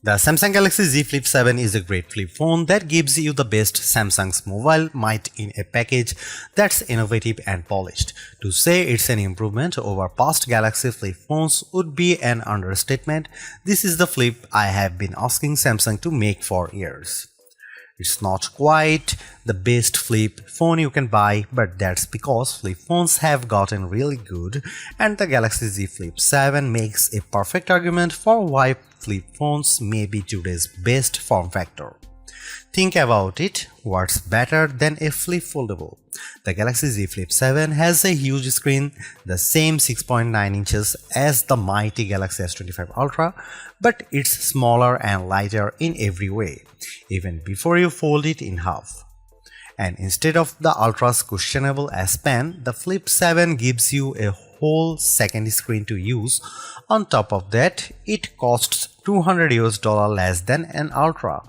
The Samsung Galaxy Z Flip 7 is a great flip phone that gives you the best Samsung's mobile might in a package that's innovative and polished. To say it's an improvement over past Galaxy flip phones would be an understatement. This is the flip I have been asking Samsung to make for years. It's not quite the best flip phone you can buy, but that's because flip phones have gotten really good, and the Galaxy Z Flip 7 makes a perfect argument for why flip phones may be today's best form factor. Think about it, what's better than a flip foldable? The Galaxy Z Flip 7 has a huge screen, the same 6.9 inches as the mighty Galaxy S25 Ultra, but it's smaller and lighter in every way, even before you fold it in half. And instead of the Ultra's questionable S Pen, the Flip 7 gives you a whole second screen to use. On top of that, it costs $200 less than an Ultra.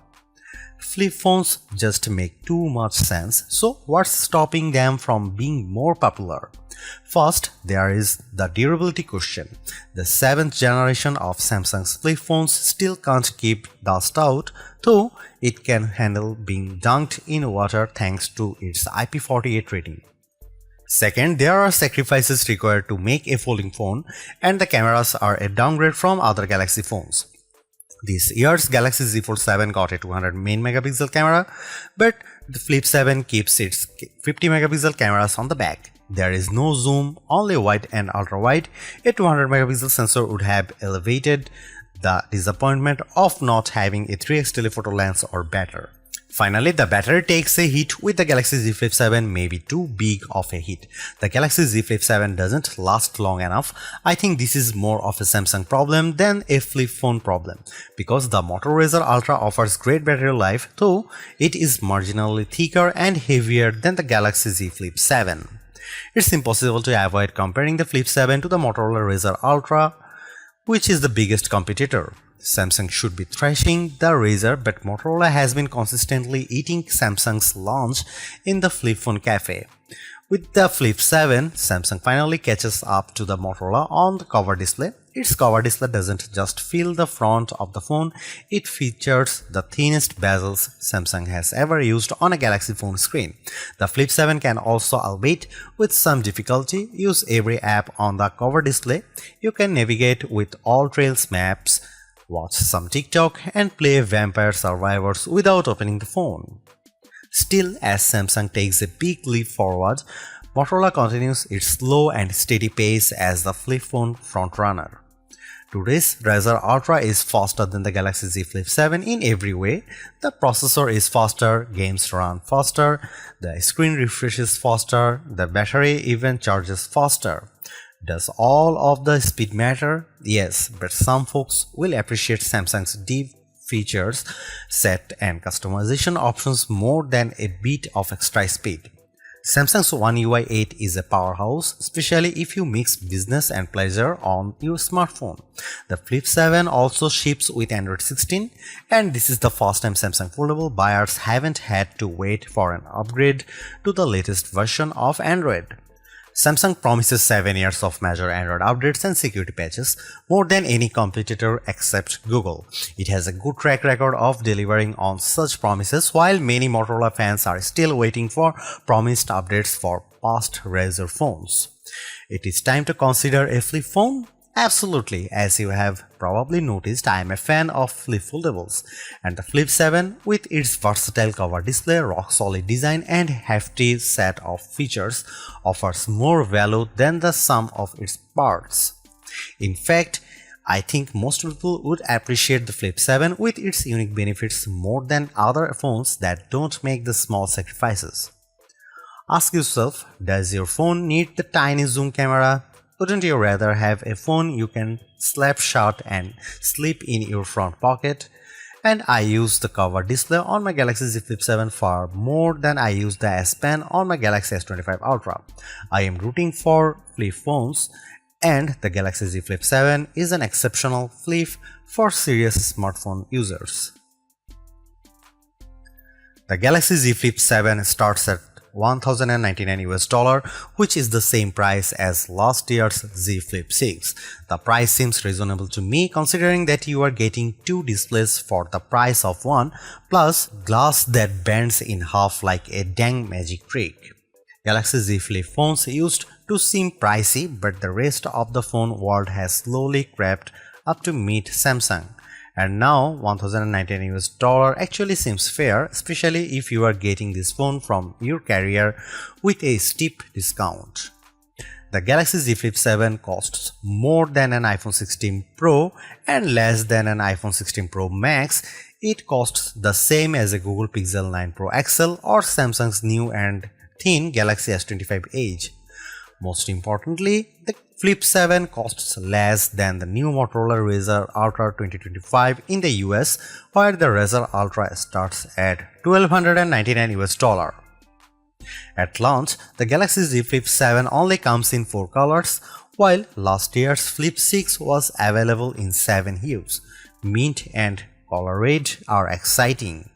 Flip phones just make too much sense, so what's stopping them from being more popular? First, there is the durability question. The 7th generation of Samsung's flip phones still can't keep dust out, though it can handle being dunked in water thanks to its IP48 rating. Second, there are sacrifices required to make a folding phone, and the cameras are a downgrade from other Galaxy phones. This year's Galaxy Z Fold 7 got a 200 main megapixel camera, but the Flip 7 keeps its 50 megapixel cameras on the back. There is no zoom, only wide and ultra wide. A 200 megapixel sensor would have elevated the disappointment of not having a 3x telephoto lens or better. Finally, the battery takes a hit with the Galaxy Z Flip 7, maybe too big of a hit. The Galaxy Z Flip 7 doesn't last long enough. I think this is more of a Samsung problem than a flip phone problem, because the Moto Razr Ultra offers great battery life, though it is marginally thicker and heavier than the Galaxy Z Flip 7. It's impossible to avoid comparing the Flip 7 to the Motorola Razr Ultra, which is the biggest competitor. Samsung should be thrashing the Razr, but Motorola has been consistently eating Samsung's lunch in the flip phone cafe. With the Flip 7, Samsung finally catches up to the Motorola on the cover display. Its cover display doesn't just fill the front of the phone, it features the thinnest bezels Samsung has ever used on a Galaxy phone screen. The Flip 7 can also, albeit with some difficulty, use every app on the cover display. You can navigate with all Trails maps, watch some TikTok, and play Vampire Survivors without opening the phone. Still, as Samsung takes a big leap forward, Motorola continues its slow and steady pace as the flip phone frontrunner. Today's Razr Ultra is faster than the Galaxy Z Flip 7 in every way. The processor is faster, games run faster, the screen refreshes faster, the battery even charges faster. Does all of the speed matter? Yes, but some folks will appreciate Samsung's deep features set and customization options more than a bit of extra speed. Samsung's One UI 8 is a powerhouse, especially if you mix business and pleasure on your smartphone. The Flip 7 also ships with Android 16, and this is the first time Samsung Foldable buyers haven't had to wait for an upgrade to the latest version of Android. Samsung promises 7 years of major Android updates and security patches, more than any competitor except Google. It has a good track record of delivering on such promises, while many Motorola fans are still waiting for promised updates for past Razr phones. It is time to consider a flip phone? Absolutely, as you have probably noticed, I am a fan of flip foldables, and the Flip 7, with its versatile cover display, rock-solid design, and hefty set of features, offers more value than the sum of its parts. In fact, I think most people would appreciate the Flip 7 with its unique benefits more than other phones that don't make the small sacrifices. Ask yourself, does your phone need the tiny zoom camera? Wouldn't you rather have a phone you can slap shut and slip in your front pocket? And I use the cover display on my Galaxy Z Flip 7 far more than I use the S Pen on my Galaxy S25 Ultra. I am rooting for flip phones, and the Galaxy Z Flip 7 is an exceptional flip for serious smartphone users. The Galaxy Z Flip 7 starts at $1,099, which is the same price as last year's Z Flip 6. The price seems reasonable to me considering that you are getting two displays for the price of one, plus glass that bends in half like a dang magic trick. Galaxy Z Flip phones used to seem pricey, but the rest of the phone world has slowly crept up to meet Samsung. And now $1,099 actually seems fair, especially if you are getting this phone from your carrier with a steep discount. The Galaxy Z Flip 7 costs more than an iPhone 16 Pro and less than an iPhone 16 Pro Max. It costs the same as a Google Pixel 9 Pro XL or Samsung's new and thin Galaxy S25 Edge. Most importantly, the Flip 7 costs less than the new Motorola Razr Ultra 2025 in the US, where the Razr Ultra starts at $1,299. At launch, the Galaxy Z Flip 7 only comes in 4 colors, while last year's Flip 6 was available in 7 hues. Mint and color red are exciting.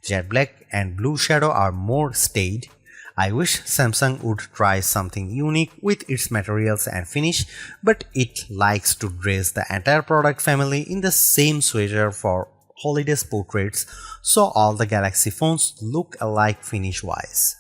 Jet black and blue shadow are more staid. I wish Samsung would try something unique with its materials and finish, but it likes to dress the entire product family in the same sweater for holiday portraits, so all the Galaxy phones look alike finish-wise.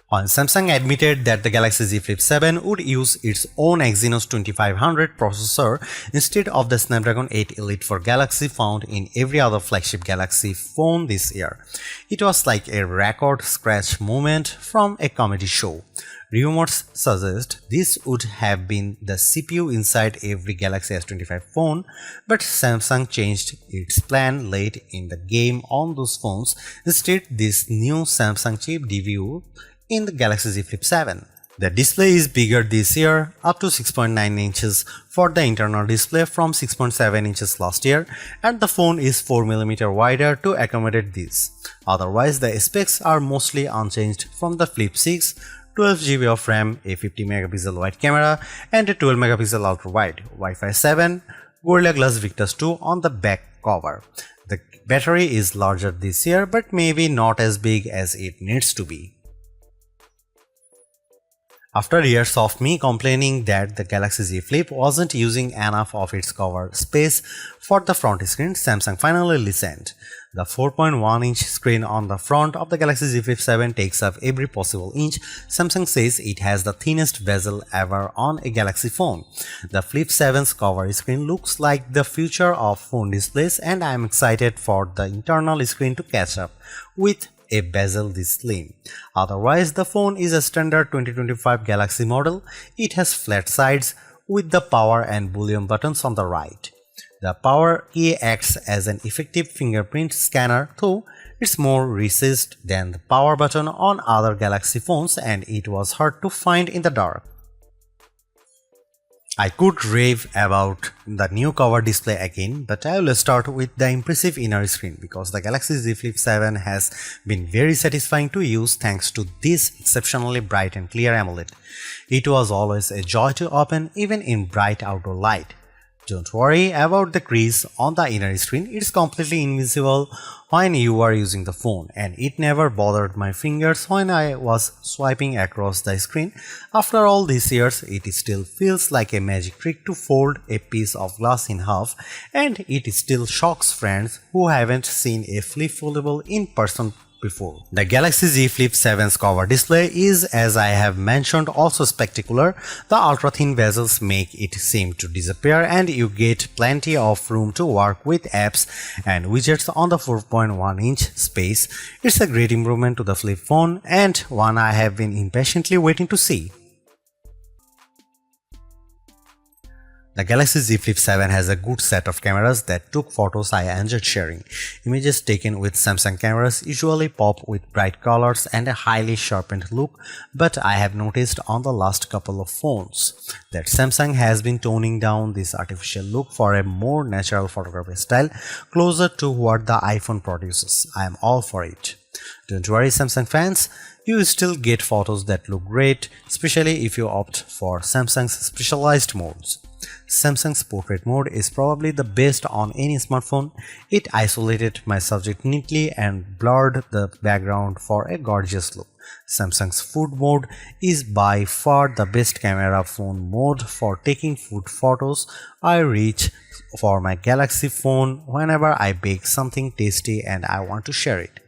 While Samsung admitted that the Galaxy Z Flip 7 would use its own Exynos 2500 processor instead of the Snapdragon 8 Elite for Galaxy found in every other flagship Galaxy phone this year, it was like a record scratch moment from a comedy show. Rumors suggest this would have been the CPU inside every Galaxy S25 phone, but Samsung changed its plan late in the game on those phones. Instead, this new Samsung chip debuted in the Galaxy Z Flip 7. The display is bigger this year, up to 6.9 inches for the internal display from 6.7 inches last year, and the phone is 4mm wider to accommodate this. Otherwise, the specs are mostly unchanged from the Flip 6, 12GB of RAM, a 50MP wide camera, and a 12MP ultra-wide, Wi-Fi 7, Gorilla Glass Victus 2 on the back cover. The battery is larger this year, but maybe not as big as it needs to be. After years of me complaining that the Galaxy Z Flip wasn't using enough of its cover space for the front screen, Samsung finally listened. The 4.1-inch screen on the front of the Galaxy Z Flip 7 takes up every possible inch. Samsung says it has the thinnest bezel ever on a Galaxy phone. The Flip 7's cover screen looks like the future of phone displays, and I am excited for the internal screen to catch up with a bezel this slim. Otherwise, the phone is a standard 2025 Galaxy model. It has flat sides with the power and volume buttons on the right. The power key acts as an effective fingerprint scanner, though it's more recessed than the power button on other Galaxy phones, and it was hard to find in the dark. I could rave about the new cover display again, but I will start with the impressive inner screen because the Galaxy Z Flip 7 has been very satisfying to use thanks to this exceptionally bright and clear AMOLED. It was always a joy to open even in bright outdoor light. Don't worry about the crease on the inner screen, it's completely invisible when you are using the phone, and it never bothered my fingers when I was swiping across the screen. After all these years, it still feels like a magic trick to fold a piece of glass in half, and it still shocks friends who haven't seen a Flip Foldable in person before. The Galaxy Z Flip 7's cover display is, as I have mentioned, also spectacular. The ultra-thin bezels make it seem to disappear, and you get plenty of room to work with apps and widgets on the 4.1-inch space. It's a great improvement to the Flip phone, and one I have been impatiently waiting to see. The Galaxy Z Flip 7 has a good set of cameras that took photos I enjoyed sharing. Images taken with Samsung cameras usually pop with bright colors and a highly sharpened look, but I have noticed on the last couple of phones that Samsung has been toning down this artificial look for a more natural photography style, closer to what the iPhone produces. I am all for it. Don't worry, Samsung fans, you still get photos that look great, especially if you opt for Samsung's specialized modes. Samsung's portrait mode is probably the best on any smartphone. It isolated my subject neatly and blurred the background for a gorgeous look. Samsung's food mode is by far the best camera phone mode for taking food photos. I reach for my Galaxy phone whenever I bake something tasty and I want to share it.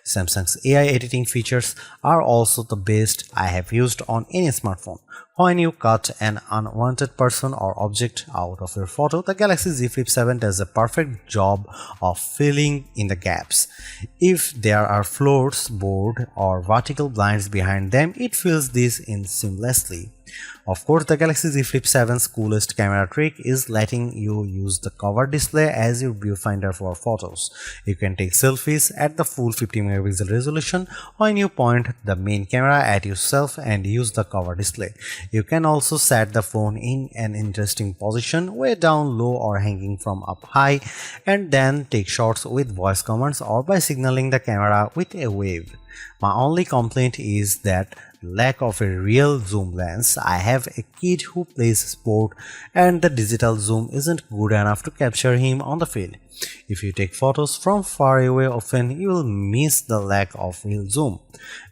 Samsung's AI editing features are also the best I have used on any smartphone. When you cut an unwanted person or object out of your photo, the Galaxy Z Flip 7 does a perfect job of filling in the gaps. If there are floors, board, or vertical blinds behind them, it fills this in seamlessly. Of course, the Galaxy Z Flip 7's coolest camera trick is letting you use the cover display as your viewfinder for photos. You can take selfies at the full 50 megapixel resolution when you point the main camera at yourself and use the cover display. You can also set the phone in an interesting position, way down low or hanging from up high, and then take shots with voice commands or by signaling the camera with a wave. My only complaint is that lack of a real zoom lens. I have a kid who plays sport and the digital zoom isn't good enough to capture him on the field. If you take photos from far away often, you will miss the lack of real zoom.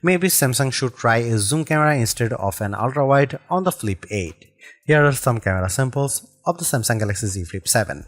Maybe Samsung should try a zoom camera instead of an ultra-wide on the Flip 8. Here are some camera samples of the Samsung Galaxy Z Flip 7.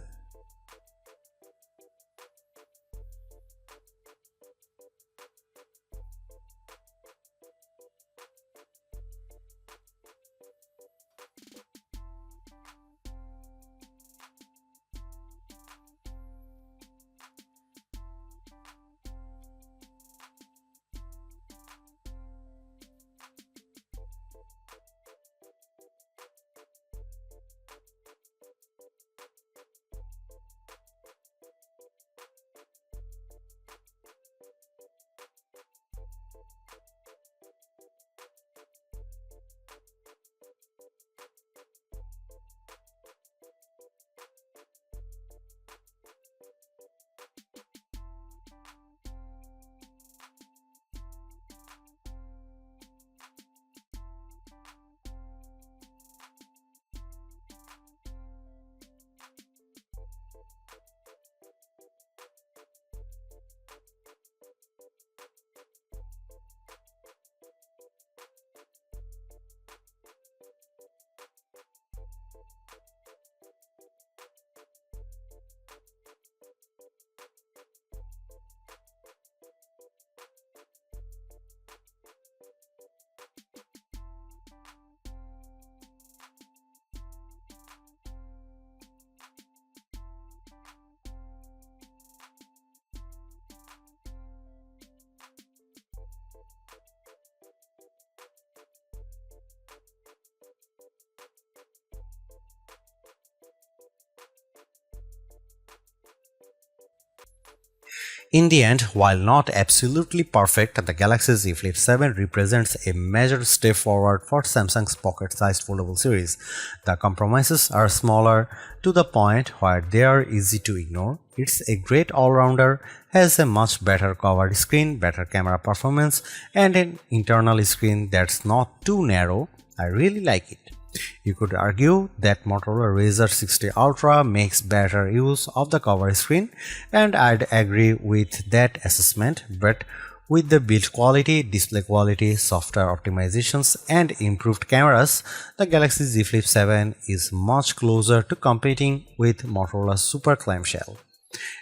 In the end, while not absolutely perfect, the Galaxy Z Flip 7 represents a major step forward for Samsung's pocket-sized foldable series. The compromises are smaller to the point where they are easy to ignore. It's a great all-rounder, has a much better covered screen, better camera performance, and an internal screen that's not too narrow. I really like it. You could argue that Motorola Razr 60 Ultra makes better use of the cover screen, and I'd agree with that assessment, but with the build quality, display quality, software optimizations, and improved cameras, the Galaxy Z Flip 7 is much closer to competing with Motorola's Super Clamshell.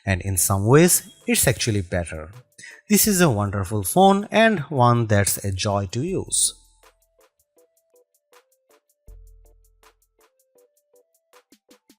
And in some ways, it's actually better. This is a wonderful phone and one that's a joy to use.